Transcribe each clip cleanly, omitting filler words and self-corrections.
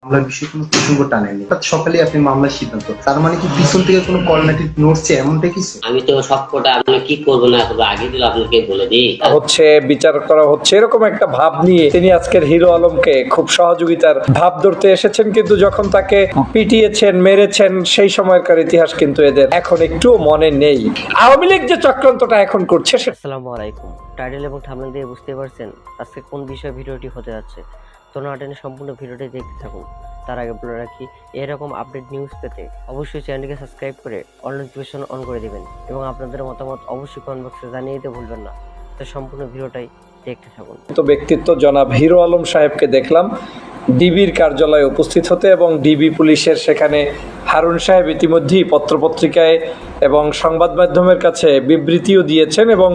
মামলার বিষয়ে কোনো প্রসঙ্গ টানেননি, সকালে আপনি মামলার সিদ্ধান্ত, তার মানে কি পিছন থেকে কোনো কর্নাটিভ নড়ছে এমনটা কিছু? আমি তো সবকটা আপনি কি করবো না করবো আগে দিল আপনাকে বলে দিই। হচ্ছে বিচার করা হচ্ছে এরকম একটা ভাব নিয়ে তিনি আজকের হিরো আলমকে খুব সহযোগিতার ভাব ধরতে এসেছেন, কিন্তু যখন তাকে পিটিয়েছেন মেরেছেন সেই সময়কার ইতিহাস কিন্তু এদের এখন একটু মনে নেই। আওয়ামী লীগ যে চক্রান্তটা এখন করছে আসসালামু আলাইকুম। টাইটেল এবং থাম্বনেল দিয়ে বুঝতে পারছেন আজকে কোন বিষয়ে ভিডিওটি হতে যাচ্ছে। তো না টেনে সম্পূর্ণ ভিডিওটি দেখতে থাকুন। তার আগে বলে রাখি, এরকম আপডেট নিউজ পেতে অবশ্যই চ্যানেলটিকে সাবস্ক্রাইব করে অল নোটিফিকেশন অন করে দিবেন এবং আপনাদের মতামত অবশ্যই কমেন্ট বক্সে জানিয়ে দিতে ভুলবেন না। তো সম্পূর্ণ ভিডিওটাই দেখতে থাকুন। তো ব্যক্তিত্ব জনাব হিরো আলম সাহেবকে দেখলাম ডিবির কার্যালয়ে উপস্থিত হতে, এবং ডিবি পুলিশের সেখানে হারুন সাহেব ইতিমধ্যেই পত্রপত্রিকায় এবং সংবাদ মাধ্যমের কাছে বিবৃতিও দিয়েছেন এবং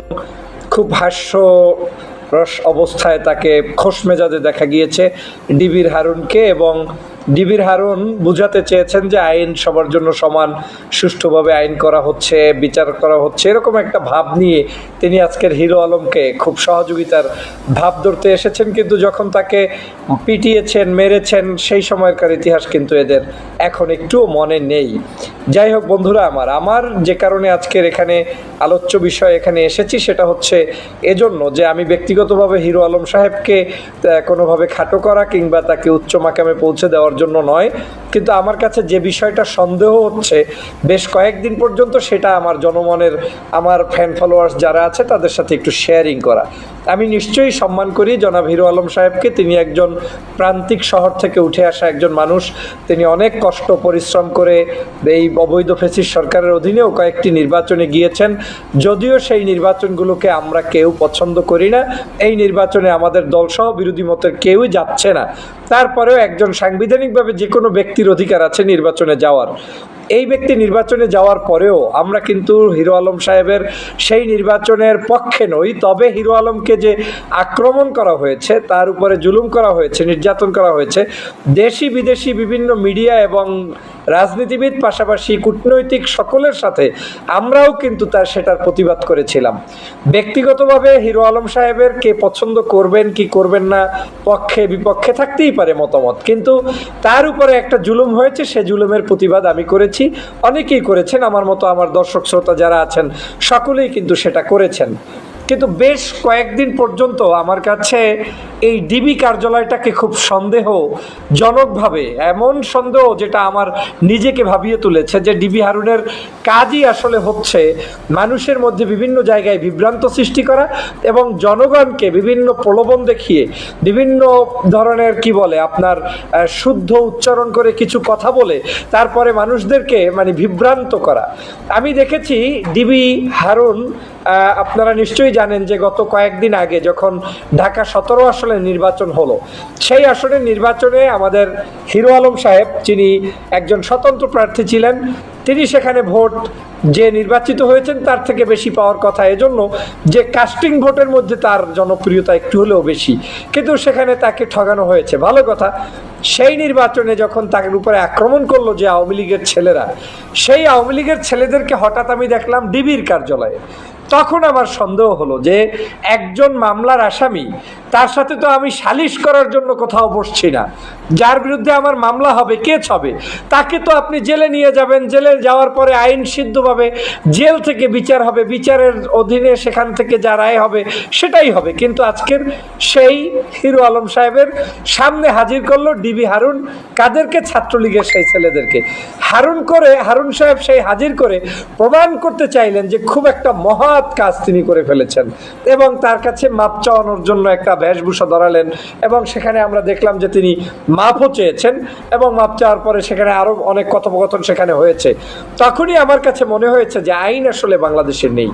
খুব হাস্যরস অবস্থায় তাকে খোশ মেজাজে দেখা গিয়েছে ডিবির হারুনকে, এবং ডিবির হারুন বুঝাতে চেয়েছেন যে আইন সবার জন্য সমান, সুষ্ঠুভাবে আইন করা হচ্ছে, বিচার করা হচ্ছে, এরকম একটা ভাব নিয়ে তিনি আজকের হিরো আলমকে খুব সহযোগিতার ভাব ধরতে এসেছেন, কিন্তু যখন তাকে পিটিয়েছেন মেরেছেন সেই সময়কার ইতিহাস কিন্তু এদের এখন একটু মনে নেই। যাই হোক বন্ধুরা, আমার যে কারণে আজকের এখানে আলোচ্য বিষয় এখানে এসেছি সেটা হচ্ছে এজন্য যে আমি ব্যক্তিগতভাবে হিরো আলম সাহেবকে কোনোভাবে খাটো করা কিংবা তাকে উচ্চ মাকামে পৌঁছে দেওয়ার জন্য নয়, কিন্তু আমার কাছে যে বিষয়টা সন্দেহ হচ্ছে বেশ কয়েকদিন পর্যন্ত, সেটা আমার জনমনের, আমার ফ্যান ফলোয়ার্স যারা আছে তাদের সাথে একটু শেয়ারিং করা। আমি নিশ্চয়ই সম্মান করি জনাব হিরো আলম সাহেবকে। তিনি একজন প্রান্তিক শহর থেকে উঠে আসা একজন মানুষ। তিনি অনেক কষ্ট পরিশ্রম করে এই অবৈধ ফ্যাসিস্ট সরকারের অধীনেও কয়েকটি নির্বাচনে গিয়েছেন, যদিও সেই নির্বাচনগুলোকে আমরা কেউ পছন্দ করি না। এই নির্বাচনে আমাদের দলসহ বিরোধী মতের কেউই যাচ্ছে না। তারপরেও একজন সাংবিধানিকভাবে যে কোনো ব্যক্তির অধিকার আছে নির্বাচনে যাওয়ার। এই ব্যক্তি নির্বাচনে যাওয়ার পরেও আমরা কিন্তু হিরো আলম সাহেবের সেই নির্বাচনের পক্ষে নই। তবে হিরো আলমকে যে আক্রমণ করা হয়েছে, তার উপরে জুলুম করা হয়েছে, নির্যাতন করা হয়েছে, দেশি বিদেশি বিভিন্ন মিডিয়া এবং রাজনীতিবিদ পাশাপাশি কূটনৈতিক সকলের সাথে আমরাও কিন্তু সেটার প্রতিবাদ করেছিলাম। ব্যক্তিগতভাবে হিরো আলম সাহেবের কে পছন্দ করবেন কি করবেন না, পক্ষে বিপক্ষে থাকতেই পারে মতামত, কিন্তু তার উপরে একটা জুলুম হয়েছে, সে জুলুমের প্রতিবাদ আমি করেছি, অনেকেই করেছেন, আমার মতো আমার দর্শক শ্রোতা যারা আছেন সকলেই কিন্তু সেটা করেছেন। কিন্তু বেশ কয়েকদিন পর্যন্ত আমার কাছে এই ডিবি কার্যালয়টাকে খুব সন্দেহজনকভাবে, এমন সন্দেহ যেটা আমার নিজেকে ভাবিয়ে তুলেছে যে ডিবি হারুনের কাজই আসলে হচ্ছে মানুষের মধ্যে বিভিন্ন জায়গায় বিভ্রান্ত সৃষ্টি করা এবং জনগণকে বিভিন্ন প্রলোভন দেখিয়ে বিভিন্ন ধরনের কি বলে আপনার শুদ্ধ উচ্চারণ করে কিছু কথা বলে তারপরে মানুষদেরকে বিভ্রান্ত করা। আমি দেখেছি ডিবি হারুন, আপনারা নিশ্চয়ই জানেন যে গত কয়েকদিন আগে যখন ঢাকা 17 আসনে নির্বাচন হলো, সেই আসনের নির্বাচনে আমাদের হিরো আলম সাহেব, যিনি একজন স্বতন্ত্র প্রার্থী ছিলেন, তিনি সেখানে ভোট যে নির্বাচিত হয়েছেন তার থেকে বেশি পাওয়ার কথা, এজন্য যে কাস্টিং ভোটের মধ্যে তার জনপ্রিয়তা একটু হলেও বেশি, কিন্তু সেখানে তাকে ঠগানো হয়েছে। ভালো কথা, সেই নির্বাচনে যখন তার উপরে আক্রমণ করলো যে আওয়ামী লীগের ছেলেরা, সেই আওয়ামী লীগের ছেলেদেরকে হঠাৎ আমি দেখলাম ডিবির কার্যালয়ে। তখন আমার সন্দেহ হলো যে একজন মামলার আসামি, তার সাথে তো আমি সালিশ করার জন্য কোথাও বসছি না। যার বিরুদ্ধে আমার মামলা হবে, কেস হবে, তাকে তো আপনি জেলে নিয়ে যাবেন, জেলে যাওয়ার পরে আইন সিদ্ধভাবে জেল থেকে বিচার হবে, বিচারের অধীনে সেখান থেকে যা রায় হবে সেটাই হবে। কিন্তু আজকের সেই হিরো আলম সাহেবের সামনে হাজির করলো ডিবি হারুন, কাদেরকে? ছাত্রলীগের সেই ছেলেদেরকে হারুন সাহেব সেই হাজির করে প্রমাণ করতে চাইলেন যে খুব একটা মহৎ কাজ তিনি করে ফেলেছেন, এবং তার কাছে মাপ চাওয়ানোর জন্য একটা বেশভূষা ধরালেন, এবং সেখানে আমরা দেখলাম যে তিনি মাপও চেয়েছেন, এবং মাপ চাওয়ার পরে সেখানে আরও অনেক কথোপকথন সেখানে হয়েছে। তখনই আমার কাছে মনে হয়েছে যে আইন আসলে বাংলাদেশের নেই।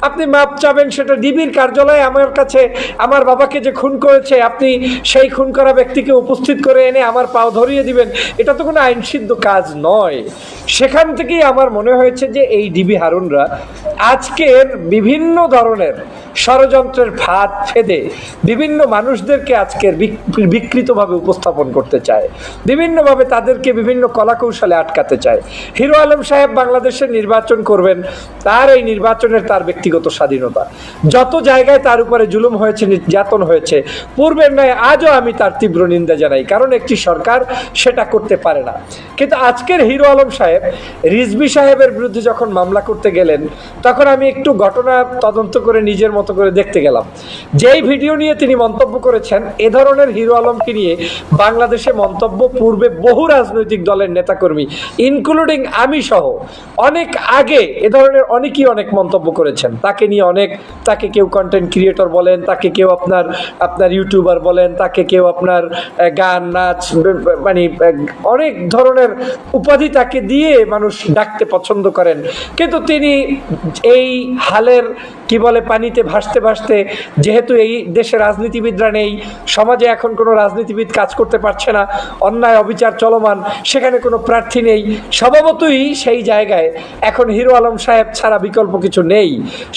আপনি মাপ চাবেন সেটা ডিবির কার্যালয়ে, আমার কাছে আমার বাবাকে যে খুন করেছে আপনি সেই খুন করা ব্যক্তিকে উপস্থিত করে এনে আমার পাও ধরিয়ে দিবেন, এটা তো কোনো আইনসিদ্ধ কাজ নয়। সেখান থেকেই আমার মনে হয়েছে যে এই ডিবি হারুনরা আজকের বিভিন্ন ধরনের ষড়যন্ত্রের ফাঁদ ফেদে বিভিন্ন বিভিন্ন মানুষদেরকে আজকের বিকৃতভাবে উপস্থাপন করতে চায়, বিভিন্নভাবে তাদেরকে বিভিন্ন কলাকৌশলে আটকাতে চায়। হিরো আলম সাহেব বাংলাদেশে নির্বাচন করবেন, তার এই নির্বাচনের তার ব্যক্তিগত স্বাধীনতা। যত জায়গায় তার উপরে জুলুম হয়েছে, নির্যাতন হয়েছে, পূর্বের ন্যায় আজও আমি তার তীব্র নিন্দা জানাই, কারণ একটি সরকার সেটা করতে পারে না। কিন্তু আজকের হিরো আলম সাহেব রিজভী সাহেবের বিরুদ্ধে যখন মামলা করতে গেলেন, তখন আমি একটু ঘটনা তদন্ত করে নিজের মতো করে দেখতে গেলাম। যেই ভিডিও নিয়ে তিনি মন্তব্য করেছেন, এ ধরনের হিরো আলমকে নিয়ে বাংলাদেশে মন্তব্য পূর্বে বহু রাজনৈতিক দলের নেতাকর্মী ইনক্লুডিং আমি সহ অনেক আগে এ ধরনের অনেকেই অনেক মন্তব্য করেছেন। তাকে নিয়ে তাকে কেউ কন্টেন্ট ক্রিয়েটর বলেন, তাকে কেউ আপনার ইউটিউবার বলেন, তাকে কেউ আপনার গান নাচ মানে অনেক ধরনের উপাধি তাকে দিয়ে মানুষ ডাকতে পছন্দ করেন। কিন্তু তিনি এই হালের কি বলে পানিতে ভাসতে ভাসতে, যেহেতু এই দেশে রাজনীতিবিদরা নেই, সমাজে এখন কোনো রাজনীতিবিদ কাজ করতে পারছে না, অন্যায় অবিচার চলমান, সেখানে কোনো প্রার্থী নেই, স্বভাবতই সেই জায়গায় এখন হিরো আলম সাহেব ছাড়া বিকল্প কিছু নেই।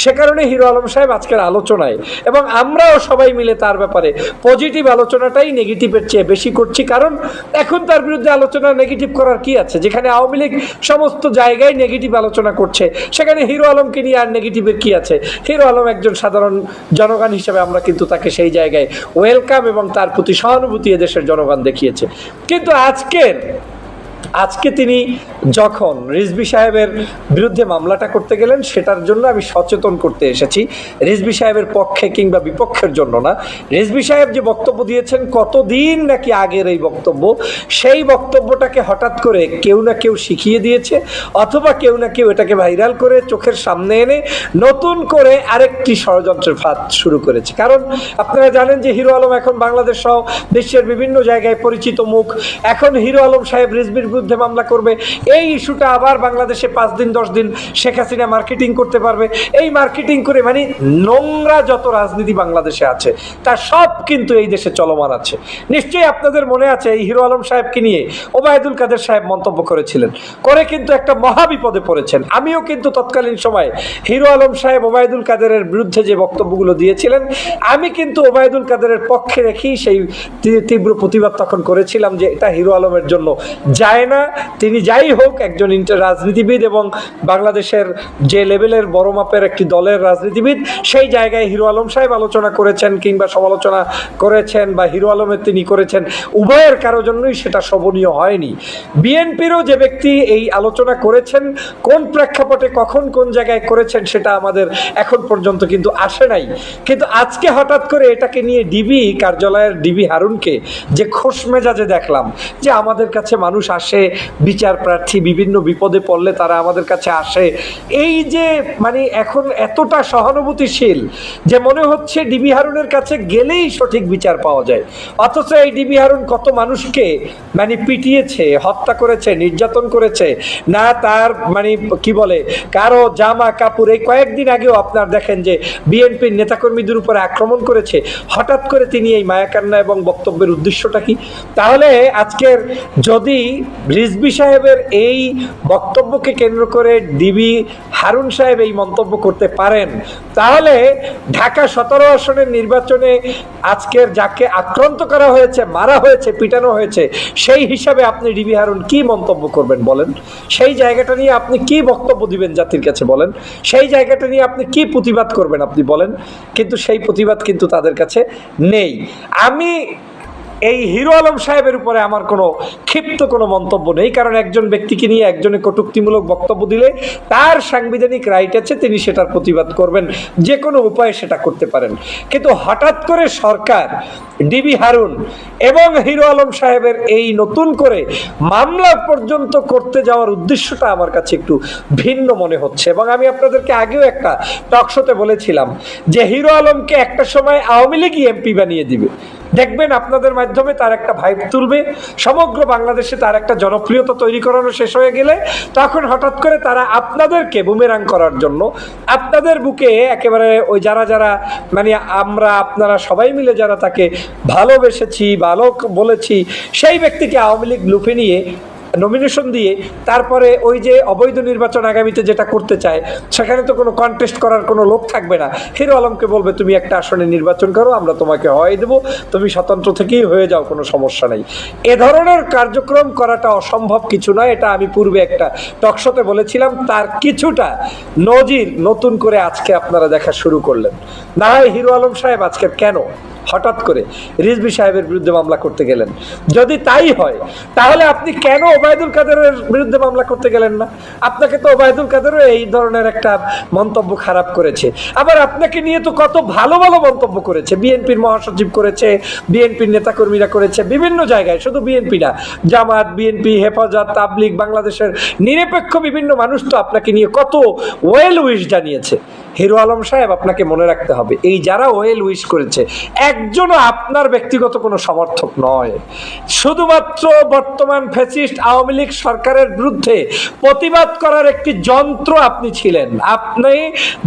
সে কারণে হিরো আলম সাহেব আজকের আলোচনায়, এবং আমরাও সবাই মিলে তার ব্যাপারে পজিটিভ আলোচনাটাই নেগেটিভের চেয়ে বেশি করছি। কারণ এখন তার বিরুদ্ধে আলোচনা নেগেটিভ করার কি আছে? যেখানে আওয়ামী লীগ সমস্ত জায়গায় নেগেটিভ আলোচনা করছে, সেখানে হিরো আলমকে নিয়ে আর নেগেটিভের কি আছে? হিরো আলম একজন সাধারণ জনগণ হিসেবে আমরা কিন্তু তাকে সেই জায়গায় ওয়েলকাম এবং তার প্রতি সহানুভূতি এদেশের জনগণ দেখিয়েছে। কিন্তু আজকে তিনি যখন রিজভী সাহেবের বিরুদ্ধে মামলাটা করতে গেলেন, সেটার জন্য আমি সচেতন করতে এসেছি, রিজভী সাহেবের পক্ষে কিংবা বিপক্ষের জন্য না। রিজভী সাহেব যে বক্তব্য দিয়েছেন কতদিন নাকি আগের এই বক্তব্য, সেই বক্তব্যটাকে হঠাৎ করে কেউ না কেউ শিখিয়ে দিয়েছে, অথবা কেউ না কেউ এটাকে ভাইরাল করে চোখের সামনে এনে নতুন করে আরেকটি ষড়যন্ত্রের ফাঁদ শুরু করেছে। কারণ আপনারা জানেন যে হিরো আলম এখন বাংলাদেশ সহ বিশ্বের বিভিন্ন জায়গায় পরিচিত মুখ। এখন হিরো আলম সাহেব রিজভীর বিরুদ্ধে মামলা করবে, এই ইস্যুটা আবার বাংলাদেশে 5 দিন 10 দিন শেখ হাসিনা মার্কেটিং করতে পারবে। এই মার্কেটিং করে মানে নোংরা যত রাজনীতি বাংলাদেশে আছে তার সব কিন্তু এই দেশে চলমান আছে। নিশ্চয়ই আপনাদের মনে আছে এই হিরো আলম সাহেবকে নিয়ে ওবায়দুল কাদের সাহেব মন্তব্য করেছিলেন, করে কিন্তু একটা মহা বিপদে পড়েছেন। আমিও কিন্তু তৎকালীন সময় হিরো আলম সাহেব ওবায়দুল কাদেরের বিরুদ্ধে যে বক্তব্যগুলো দিয়েছিলেন, আমি কিন্তু ওবায়দুল কাদেরের পক্ষে রেখেই সেই তীব্র প্রতিবাদ তখন করেছিলাম যে এটা হিরো আলমের জন্য যায় না। তিনি যাই হোক একজন রাজনীতিবিদ এবং বাংলাদেশের যে লেভেলের বড় মাপের একটি দলের রাজনীতিবিদ, সেই জায়গায় হিরো আলম সাহেব আলোচনা করেছেন কিংবা সমালোচনা করেছেন বা হিরো আলমের তিনি করেছেন, উভয়ের কারো জন্যই সেটা শোভনীয় হয়নি। বিএনপিরও যে ব্যক্তি এই আলোচনা করেছেন, কোন প্রেক্ষাপটে কখন কোন জায়গায় করেছেন সেটা আমাদের এখন পর্যন্ত কিন্তু আসে নাই। কিন্তু আজকে হঠাৎ করে এটাকে নিয়ে ডিবি কার্যালয়ের ডিবি হারুনকে যে খোশ মেজাজে দেখলাম, যে আমাদের কাছে মানুষ আসে, বিচার প্রার্থী বিভিন্ন বিপদে পড়লে তারা আমাদের কাছে আসে, এই যে মানে এখন এতটা সহানুভূতিশীল যে মনে হচ্ছে ডিবি হারুনের কাছে গেলেই সঠিক বিচার পাওয়া যায়। অথচ এই ডিবি হারুন কত মানুষকে মানে পিটিয়েছে, হত্যা করেছে, নির্যাতন করেছে, না তার মানে কি বলে কারো জামা কাপড়, এই কয়েকদিন আগেও আপনার দেখেন যে বিএনপির নেতাকর্মীদের উপরে আক্রমণ করেছে। হঠাৎ করে তিনি এই মায়াকান্না এবং বক্তব্যের উদ্দেশ্যটা কি? তাহলে আজকের যদি রিজভী সাহেবের এই বক্তব্যকে কেন্দ্র করে ডিবি হারুন সাহেব এই মন্তব্য করতে পারেন, তাহলে ঢাকা 17 আসনের নির্বাচনে আজকের যাকে আক্রান্ত করা হয়েছে, মারা হয়েছে, পিটানো হয়েছে, সেই হিসাবে আপনি ডিবি হারুন কি মন্তব্য করবেন বলেন? সেই জায়গাটা নিয়ে আপনি কি বক্তব্য দিবেন জাতির কাছে বলেন? সেই জায়গাটা নিয়ে আপনি কি প্রতিবাদ করবেন আপনি বলেন? কিন্তু সেই প্রতিবাদ কিন্তু তাদের কাছে নেই। আমি এই হিরো আলম সাহেবের উপরে আমার কোনো ক্ষিপ্ত কোনো মন্তব্য নেই, কারণ একজন ব্যক্তিকে নিয়ে একজনে কটূক্তিমূলক বক্তব্য দিলে তার সাংবিধানিক রাইট আছে, তিনি সেটার প্রতিবাদ করবেন, যে কোনো উপায়ে সেটা করতে পারেন। কিন্তু হঠাৎ করে সরকার ডিবি হারুন এবং হিরো আলম সাহেবের এই নতুন করে মামলা পর্যন্ত করতে যাওয়ার উদ্দেশ্যটা আমার কাছে একটু ভিন্ন মনে হচ্ছে। এবং আমি আপনাদেরকে আগেও একটা টকশোতে বলেছিলাম যে হিরো আলমকে একটা সময় আওয়ামী লীগই এমপি বানিয়ে দিবে, দেখবেন আপনাদের মাধ্যমে তার একটা ভাইব তুলবে, সমগ্র বাংলাদেশে তার একটা জনপ্রিয়তা তৈরি করানো শেষ হয়ে গেলে তখন হঠাৎ করে তারা আপনাদেরকে বুমেরাং করার জন্য আপনাদের বুকে একেবারে ওই যারা মানে আমরা আপনারা সবাই মিলে যারা তাকে ভালোবেসেছি, ভালো বলেছি, সেই ব্যক্তিকে আওয়ামী লীগ লুফে নিয়ে নমিনেশন দিয়ে তারপরে ওই যে অবৈধ নির্বাচন আগামীতে যেটা করতে চায় সেখানে তো কোনো কন্টেস্ট করার কোনো লোক থাকবে না। হিরো আলমকে বলবে তুমি একটা আসনে নির্বাচন করো, আমরা তোমাকে হওয়াই দেবো, তুমি স্বতন্ত্র থেকেই হয়ে যাও, কোনো সমস্যা নেই। এ ধরনের কার্যক্রম করাটা অসম্ভব কিছু নয়, এটা আমি পূর্বে একটা টকশোতে বলেছিলাম। তার কিছুটা নজির নতুন করে আজকে আপনারা দেখা শুরু করলেন। না হয় হিরো আলম সাহেব আজকের কেন হঠাৎ করে রিজভী সাহেবের বিরুদ্ধে মামলা করতে গেলেন? যদি তাই হয় তাহলে আপনি কেন ওবায়দুল কাদেরের বিরুদ্ধে মামলা করতে গেলেন না? আপনাকে তো ওবায়দুল কাদেরও এই ধরনের একটা মন্তব্য খারাপ করেছে, আবার আপনাকে নিয়ে তো কত ভালো ভালো মন্তব্য করেছে। বিএনপির মহাসচিব করেছে, বিএনপির নেতাকর্মীরা করেছে, বিভিন্ন জায়গায়, শুধু বিএনপি না, জামাত, বিএনপি, হেফাজত, তাবলিগ, বাংলাদেশের নিরপেক্ষ বিভিন্ন মানুষ তো আপনাকে নিয়ে কত ওয়েল উইশ জানিয়েছে। হিরো আলম সাহেব, আপনাকে মনে রাখতে হবে, এই যারা ওয়েল উইশ করেছে একজনও আপনার ব্যক্তিগত কোনো সমর্থক নয়। শুধুমাত্র বর্তমান ফ্যাসিস্ট আওয়ামী লীগ সরকারের বিরুদ্ধে প্রতিবাদ করার একটি যন্ত্র আপনি ছিলেন। আপনি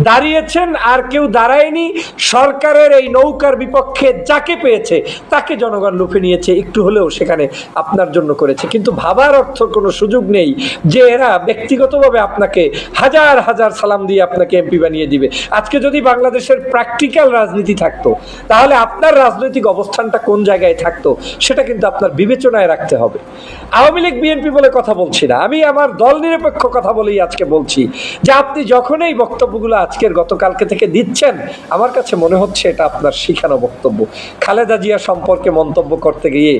দাঁড়িয়েছেন, আর কেউ দাঁড়ায়নি। সরকারের এই নৌকার বিপক্ষে যাকে পেয়েছে তাকে জনগণ লুফে নিয়েছে, একটু হলেও সেখানে আপনার জন্য করেছে। কিন্তু ভাবার অর্থ কোনো সুযোগ নেই যে এরা ব্যক্তিগতভাবে আপনাকে হাজার হাজার সালাম দিয়ে আপনাকে এমপি বানিয়ে দিবে। আজকে যদি বাংলাদেশের প্র্যাকটিক্যাল রাজনীতি থাকতো তাহলে আপনার রাজনৈতিক অবস্থানটা কোন জায়গায় থাকতো সেটা কিন্তু আপনার বিবেচনায় রাখতে হবে। আওয়ামী লীগ বিএনপি বলে কথা বলছি না, আমি আমার দল নিরপেক্ষ কথা বলেই আজকে বলছি যে আপনি যখন এই বক্তব্যগুলো আজকের গতকালকে থেকে দিচ্ছেন, আমার কাছে মনে হচ্ছে এটা আপনার শিখানো বক্তব্য। খালেদা জিয়া সম্পর্কে মন্তব্য করতে গিয়ে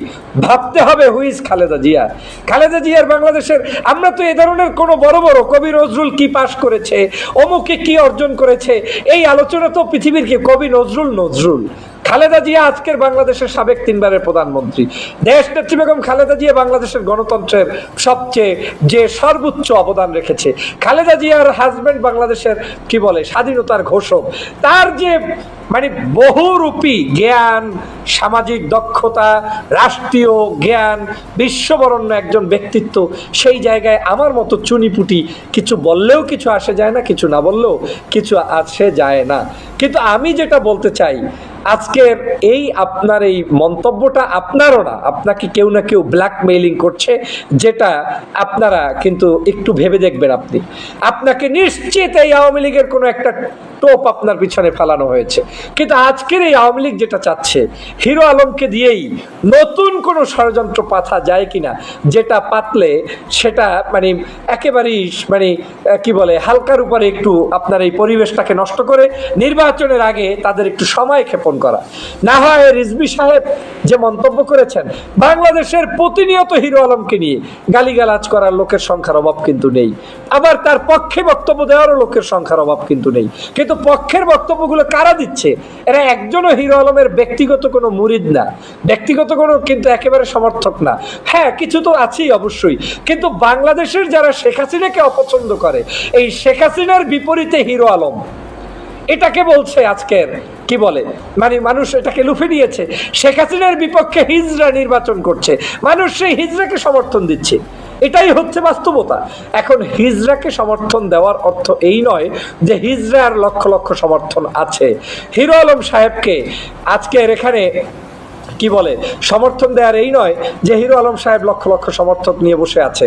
ভাবতে হবে হুইজ খালেদা জিয়া। খালেদা জিয়ার বাংলাদেশের, আমরা তো এ ধরনের কোনো বড় বড় কবি নজরুল কি পাশ করেছে, অমুকে কি অর্জন করেছে, এই আলোচনা তো পৃথিবীর কি কবি নজরুল। খালেদা জিয়া আজকের বাংলাদেশের সাবেক 3 বারের প্রধানমন্ত্রী। দেশ নেত্রী বেগম খালেদা জিয়া বাংলাদেশের গণতন্ত্রের সবচেয়ে যে সর্বোচ্চ অবদান রেখেছে। খালেদা জিয়ার হাজবেন্ড বাংলাদেশের কি বলে স্বাধীনতার ঘোষক। তার যে মানে বহুরূপী জ্ঞান, সামাজিক দক্ষতা, রাষ্ট্রীয় জ্ঞান, বিশ্ববরণ্য একজন ব্যক্তিত্ব, সেই জায়গায় আমার মতো চুনিপুটি কিছু বললেও কিছু আসে যায় না, কিছু না বললেও কিছু আসে যায় না। কিন্তু আমি যেটা বলতে চাই, আজকের এই আপনার এই মন্তব্যটা আপনারও না, আপনাকে কেউ না কেউ ব্ল্যাকমেইলিং করছে, যেটা আপনারা কিন্তু একটু ভেবে দেখবেন। আপনাকে নিশ্চিত এই আওয়ামী লীগের কোনো একটা টোপ আপনার পিছনে ফেলানো হয়েছে। কিন্তু আজকের এই আওয়ামী লীগ যেটা চাচ্ছে, হিরো আলমকে দিয়েই নতুন কোনো ষড়যন্ত্র পাতা যায় কিনা, যেটা পাতলে সেটা মানে একেবারেই মানে কি বলে হালকার উপরে একটু আপনার এই পরিবেশটাকে নষ্ট করে নির্বাচনের আগে তাদের একটু সময় ক্ষেপণ করা। না হয় রিজভী সাহেব যে মন্তব্য করেছেন, বাংলাদেশের প্রতিনিয়ত হিরো আলমকে নিয়ে গালিগালাজ করার লোকের সংখ্যার অভাব কিন্তু নেই, আবার তার পক্ষে বক্তব্য দেওয়ারও লোকের সংখ্যার অভাব কিন্তু নেই। কিন্তু পক্ষের বক্তব্যগুলো কারা দিচ্ছে? এরা একজনও হিরো আলমের ব্যক্তিগত কোনো মুরিদ না, ব্যক্তিগত কোনো কিন্তু একেবারে সমর্থক না। হ্যাঁ, কিছু তো আছেই অবশ্যই, কিন্তু বাংলাদেশের যারা শেখ হাসিনাকে অপছন্দ করে, এই শেখ হাসিনার বিপরীতে হিরো আলম, এটাকে বলছে আজকের কি বলে মানে মানুষ এটাকে লুফে নিয়েছে। শেখ হাসিনার বিপক্ষে হিজড়া নির্বাচন করছে, মানুষ সেই হিজড়াকে সমর্থন দিচ্ছে, এটাই হচ্ছে বাস্তবতা। এখন হিজড়াকে সমর্থন দেওয়ার অর্থ এই নয় যে হিজড়ার লক্ষ লক্ষ সমর্থন আছে। হিরো আলম সাহেবকে আজকের এখানে কি বলে সমর্থন দেওয়ার এই নয় যে হিরো আলম সাহেব লক্ষ লক্ষ সমর্থক নিয়ে বসে আছে।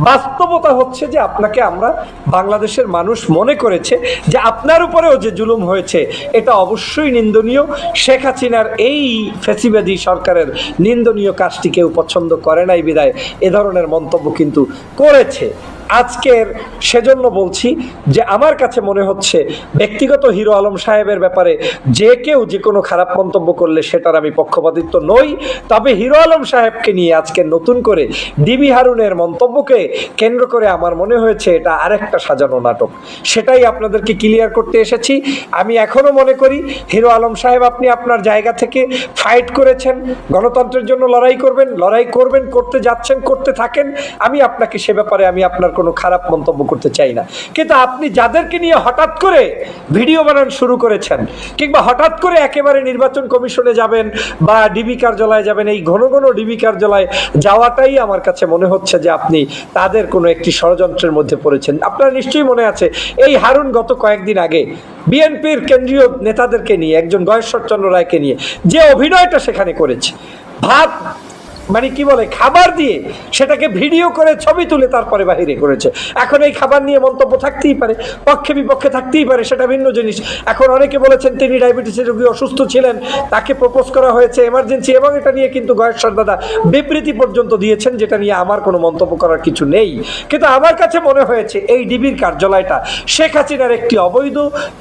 বাস্তবতা হচ্ছে যে আপনাকে আমরা বাংলাদেশের মানুষ মনে করেছে যে আপনার উপরেও যে জুলুম হয়েছে এটা অবশ্যই নিন্দনীয়। শেখ হাসিনার এই ফ্যাসিবাদী সরকারের নিন্দনীয় কাজটি কেউ পছন্দ করে নাই বিধায় এ ধরনের মন্তব্য কিন্তু করেছে। আজকের সেজন্য বলছি যে আমার কাছে মনে হচ্ছে ব্যক্তিগত হিরো আলম সাহেবের ব্যাপারে যে কেউ যে কোনো খারাপ মন্তব্য করলে সেটার আমি পক্ষপাতিত্ব নই। তবে হিরো আলম সাহেবকে নিয়ে আজকে নতুন করে ডিবি হারুনের মন্তব্যকে কেন্দ্র করে আমার মনে হয়েছে এটা আরেকটা সাজানো নাটক, সেটাই আপনাদেরকে ক্লিয়ার করতে এসেছি। আমি এখনো মনে করি হিরো আলম সাহেব আপনি আপনার জায়গা থেকে ফাইট করেছেন, গণতন্ত্রের জন্য লড়াই করবেন, করতে যাচ্ছেন, করতে থাকেন। আমি আপনাকে সে ব্যাপারে আমি আপনার কোনো খারাপ মন্তব্য করতে চাই না। কিন্তু আপনি যাদেরকে নিয়ে হঠাৎ করে ভিডিও বানানো শুরু করেছেন, কিংবা হঠাৎ করে একেবারে নির্বাচন কমিশনে যাবেন বা ডিবি কার্যালয়ে যাবেন, এই ঘন ঘন ডিবি কার্যালয়ে যাওয়াটাই আমার কাছে মনে হচ্ছে যে আপনি তাদের কোনো একটি ষড়যন্ত্রের মধ্যে পড়েছেন। আপনার নিশ্চয়ই মনে আছে এই হারুন গত কয়েকদিন আগে বিএনপির কেন্দ্রীয় নেতাদেরকে নিয়ে, একজন গয়েশ্বরচন্দ্র রায়কে নিয়ে যে অভিনয়টা সেখানে করেছে, মানে কি বলে খাবার দিয়ে সেটাকে ভিডিও করে ছবি তুলে তারপরে বাহিরে করেছে। এখন এই খাবার নিয়ে মন্তব্য থাকতেই পারে, পক্ষে বিপক্ষে থাকতেই পারে, সেটা ভিন্ন জিনিস। এখন অনেকে বলেছেন তিনি ডায়াবেটিসের রোগী, অসুস্থ ছিলেন, তাকে প্রপোজ করা হয়েছে এমার্জেন্সি, এবং এটা নিয়ে কিন্তু গয়েশ্বর দাদা বিবৃতি পর্যন্ত দিয়েছেন, যেটা নিয়ে আমার কোনো মন্তব্য করার কিছু নেই। কিন্তু আমার কাছে মনে হয়েছে এই ডিবির কার্যালয়টা শেখ হাসিনার একটি অবৈধ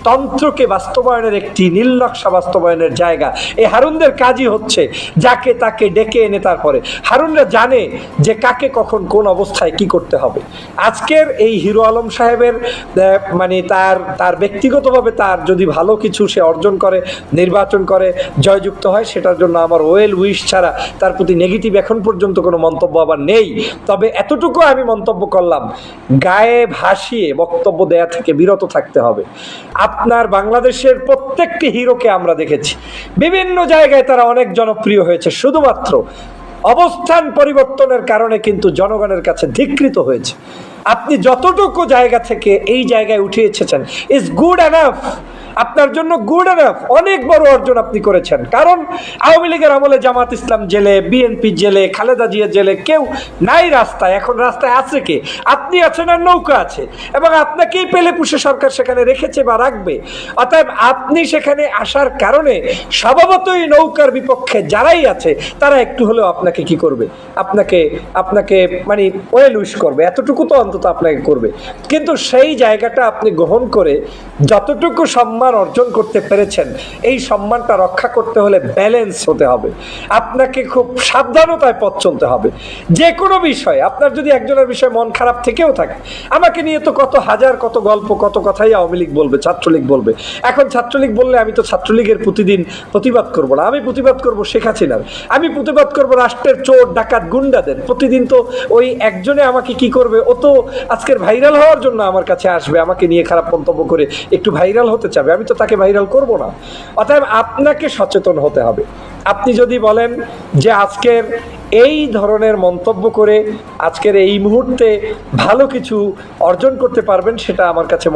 তন্ত্রকে বাস্তবায়নের একটি নীলনকশা বাস্তবায়নের জায়গা। এই হারুনদের কাজই হচ্ছে যাকে তাকে ডেকে এনে তারপরে হারুনরা জানে যে কাকে কখন কোন অবস্থায় কি করতে হবে। আজকের এই হিরো আলম সাহেবের মানে তার ব্যক্তিগতভাবে তার যদি ভালো কিছু সে অর্জন করে, নির্বাচন করে, জয়যুক্ত হয়, সেটার জন্য আমার ওয়েল উইশ ছাড়া তার প্রতি নেগেটিভ এখন পর্যন্ত কোনো মন্তব্য আবার নেই। তবে এতটুকু আমি মন্তব্য করলাম, গায়ে ভাসিয়ে বক্তব্য দেয়া থেকে বিরত থাকতে হবে। আপনার বাংলাদেশের প্রত্যেকটি হিরোকে আমরা দেখেছি, বিভিন্ন জায়গায় তারা অনেক জনপ্রিয় হয়েছে, শুধুমাত্র অবস্থান পরিবর্তনের কারণে কিন্তু জনগণের কাছে ধিক্কৃত হয়েছে। আপনি যতটুকু জায়গা থেকে এই জায়গায় উঠে এসেছেন ইজ গুড এনাফ, আপনার জন্য গুড এনাফ, অনেক বড় অর্জন আপনি করেছেন। কারণ আওয়ামী লীগের আমলে জামাত ইসলাম জেলে, বিএনপি জেলে, খালেদা জিয়া জেলে, কেউ নাই রাস্তায়। এখন রাস্তায় আছে কে? আপনি আছেন আর নৌকা আছে, এবং আপনাকেই পেলে পুষে সরকার সেখানে রেখেছে বা রাখবে। অতএব আপনি সেখানে আসার কারণে স্বভাবতই নৌকার বিপক্ষে যারাই আছে তারা একটু হলেও আপনাকে কি করবে, আপনাকে মানে ওয়েল উইশ করবে, এতটুকু তো অন্তত আপনাকে করবে। কিন্তু সেই জায়গাটা আপনি গ্রহণ করে যতটুকু সম্মান অর্জন করতে পেরেছেন, এই সম্মানটা রক্ষা করতে হলে ব্যালেন্স হতে হবে। আপনাকে খুব সাবধানতায় পথ চলতে হবে যে কোনো বিষয়ে। আপনার যদি একজনের বিষয়ে মন খারাপ থেকেও থাকে, আমাকে নিয়ে তো কত হাজার কত গল্প, কত কথাই আওয়ামী লীগ বলবে, ছাত্রলীগ বলবে। এখন ছাত্রলীগ বললে আমি তো ছাত্রলীগের প্রতিদিন প্রতিবাদ করব না, আমি প্রতিবাদ করব শেখ হাসিনার, আমি প্রতিবাদ করব রাষ্ট্রের চোর ডাকাত গুন্ডাদের। প্রতিদিন তো ওই একজনে আমাকে কি করবে, ও তো আজকের ভাইরাল হওয়ার জন্য আমার কাছে আসবে, আমাকে নিয়ে খারাপ মন্তব্য করে একটু ভাইরাল হতে চাবে, আমি তো তাকে ভাইরাল করব না। অতএব আপনাকে সচেতন হতে হবে। আপনি যদি বলেন যে আজকের এই ধরনের মন্তব্য করে আজকের এই মুহূর্তে ভালো কিছু অর্জন করতে পারবেন, সেটা আমার কাছে